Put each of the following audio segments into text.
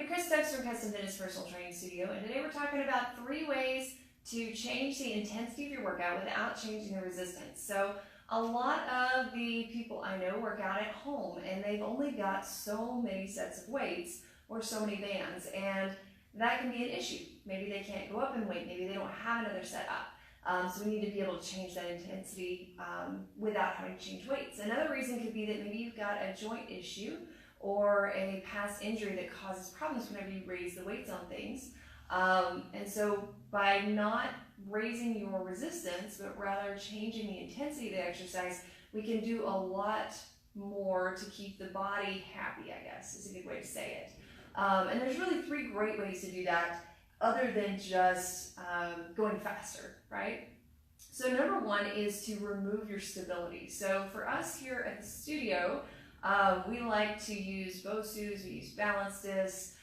Chris Stokes from Custom Fitness Personal Training Studio, and today we're talking about 3 ways to change the intensity of your workout without changing the resistance. So a lot of the people I know work out at home and they've only got so many sets of weights or so many bands, and that can be an issue. Maybe they can't go up in weight, maybe they don't have another set up. So we need to be able to change that intensity without having to change weights. Another reason could be that maybe you've got a joint issue or a past injury that causes problems whenever you raise the weights on things. And so by not raising your resistance, but rather changing the intensity of the exercise, we can do a lot more to keep the body happy, I guess, is a good way to say it. And there's really 3 great ways to do that other than just going faster, right? So number 1 is to remove your stability. So for us here at the studio, we like to use BOSUs, we use balance discs,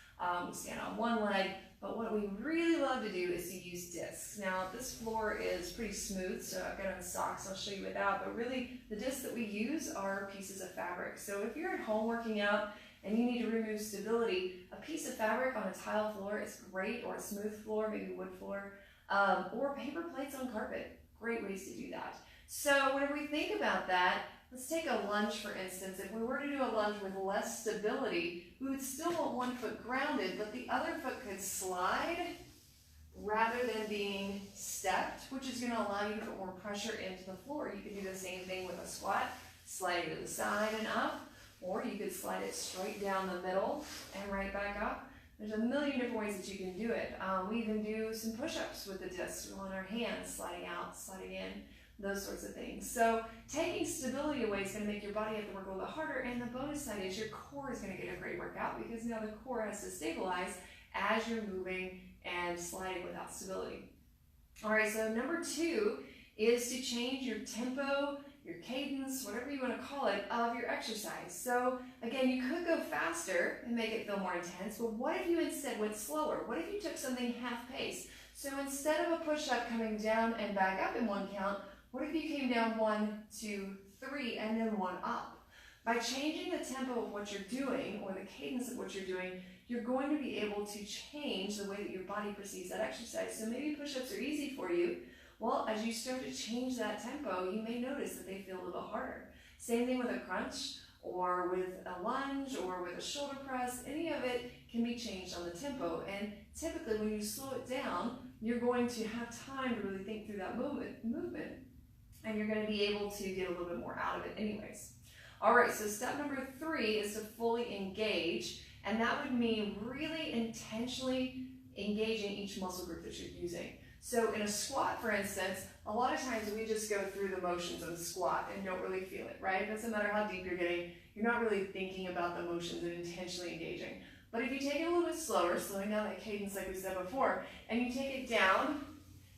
we stand on one leg, but what we really love to do is to use discs. Now this floor is pretty smooth, so I've got on socks, I'll show you without, but really the discs that we use are pieces of fabric. So if you're at home working out and you need to remove stability, a piece of fabric on a tile floor is great, or a smooth floor, maybe wood floor, or paper plates on carpet. Great ways to do that. So whenever we think about that, let's take a lunge for instance. If we were to do a lunge with less stability, we would still want one foot grounded, but the other foot could slide rather than being stepped, which is going to allow you to put more pressure into the floor. You could do the same thing with a squat, slide it to the side and up, or you could slide it straight down the middle and right back up. There's a million different ways that you can do it. We even do some push-ups with the discs on our hands, sliding out, sliding in, those sorts of things. So taking stability away is going to make your body have to work a little bit harder, and the bonus side is your core is going to get a great workout because now the core has to stabilize as you're moving and sliding without stability. All right, so number 2 is to change your tempo, your cadence, whatever you want to call it, of your exercise. So again, you could go faster and make it feel more intense, but what if you instead went slower? What if you took something half pace? So instead of a push-up coming down and back up in 1 count, what if you came down 1, 2, 3, and then 1 up? By changing the tempo of what you're doing, or the cadence of what you're doing, you're going to be able to change the way that your body perceives that exercise. So maybe push-ups are easy for you. Well, as you start to change that tempo, you may notice that they feel a little harder. Same thing with a crunch, or with a lunge, or with a shoulder press. Any of it can be changed on the tempo. And typically when you slow it down, you're going to have time to really think through that movement, and you're going to be able to get a little bit more out of it anyways. All right, so step number 3 is to fully engage, and that would mean really intentionally engaging each muscle group that you're using. So in a squat, for instance, a lot of times we just go through the motions of the squat and don't really feel it, right? It doesn't matter how deep you're getting, you're not really thinking about the motions and intentionally engaging. But if you take it a little bit slower, slowing down that cadence like we said before, and you take it down,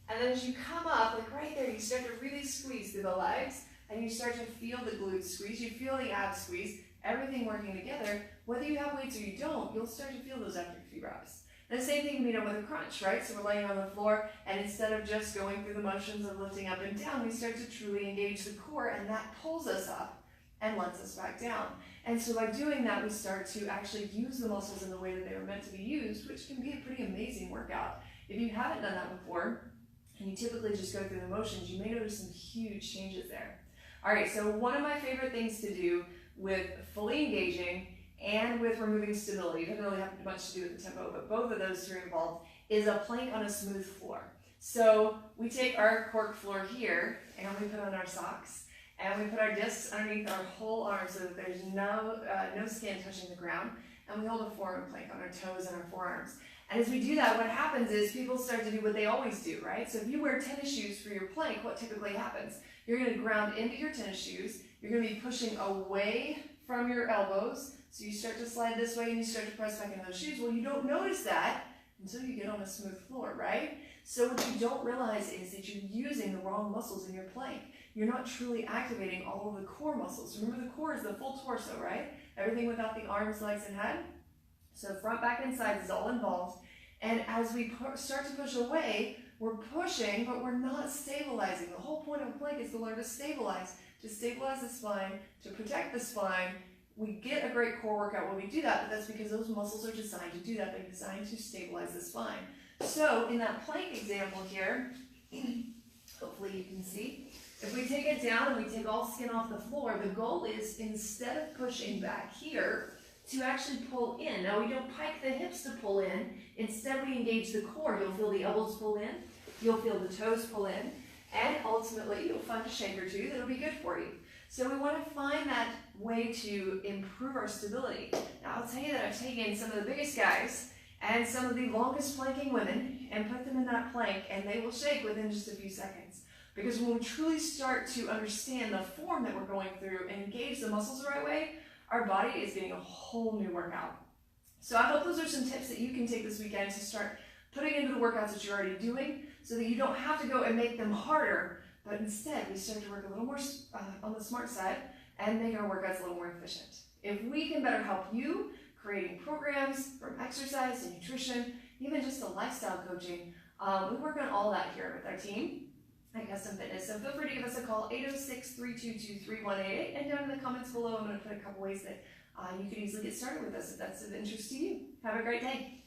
and then as you come up, like right there, you start to really squeeze through the legs, and you start to feel the glutes squeeze, you feel the abs squeeze, everything working together. Whether you have weights or you don't, you'll start to feel those after a few reps. And the same thing can be done with a crunch, right? So we're laying on the floor, and instead of just going through the motions of lifting up and down, we start to truly engage the core, and that pulls us up and lets us back down. And so by doing that, we start to actually use the muscles in the way that they were meant to be used, which can be a pretty amazing workout. If you haven't done that before, and you typically just go through the motions, you may notice some huge changes there. All right, so one of my favorite things to do with fully engaging and with removing stability, it doesn't really have much to do with the tempo, but both of those 2 are involved, is a plank on a smooth floor. So we take our cork floor here, and we put on our socks, and we put our discs underneath our whole arm so that there's no skin touching the ground, and we hold a forearm plank on our toes and our forearms. And as we do that, what happens is people start to do what they always do, right? So if you wear tennis shoes for your plank, what typically happens? You're going to ground into your tennis shoes, you're going to be pushing away from your elbows, so you start to slide this way and you start to press back into those shoes. Well, you don't notice that until you get on a smooth floor, right? So what you don't realize is that you're using the wrong muscles in your plank. You're not truly activating all of the core muscles. Remember, the core is the full torso, right? Everything without the arms, legs, and head. So front, back, and sides is all involved. And as we start to push away, we're pushing, but we're not stabilizing. The whole point of a plank is to learn to stabilize the spine, to protect the spine, We get a great core workout when we do that, but that's because those muscles are designed to do that. They're designed to stabilize the spine. So in that plank example here, hopefully you can see, if we take it down and we take all skin off the floor, the goal is, instead of pushing back here, to actually pull in. Now we don't pike the hips to pull in, instead we engage the core. You'll feel the elbows pull in, you'll feel the toes pull in, and ultimately you'll find a shake or two that'll be good for you. So we want to find that way to improve our stability. Now I'll tell you that I've taken some of the biggest guys and some of the longest planking women and put them in that plank, and they will shake within just a few seconds. Because when we truly start to understand the form that we're going through and engage the muscles the right way, our body is getting a whole new workout. So I hope those are some tips that you can take this weekend to start putting into the workouts that you're already doing, so that you don't have to go and make them harder, but instead we start to work a little more on the smart side and make our workouts a little more efficient. If we can better help you creating programs from exercise to nutrition, even just the lifestyle coaching, we work on all that here with our team at Custom Fitness. So feel free to give us a call, 806-322-3188, and down in the comments below I'm going to put a couple ways that you could easily get started with us if that's of interest to you. Have a great day.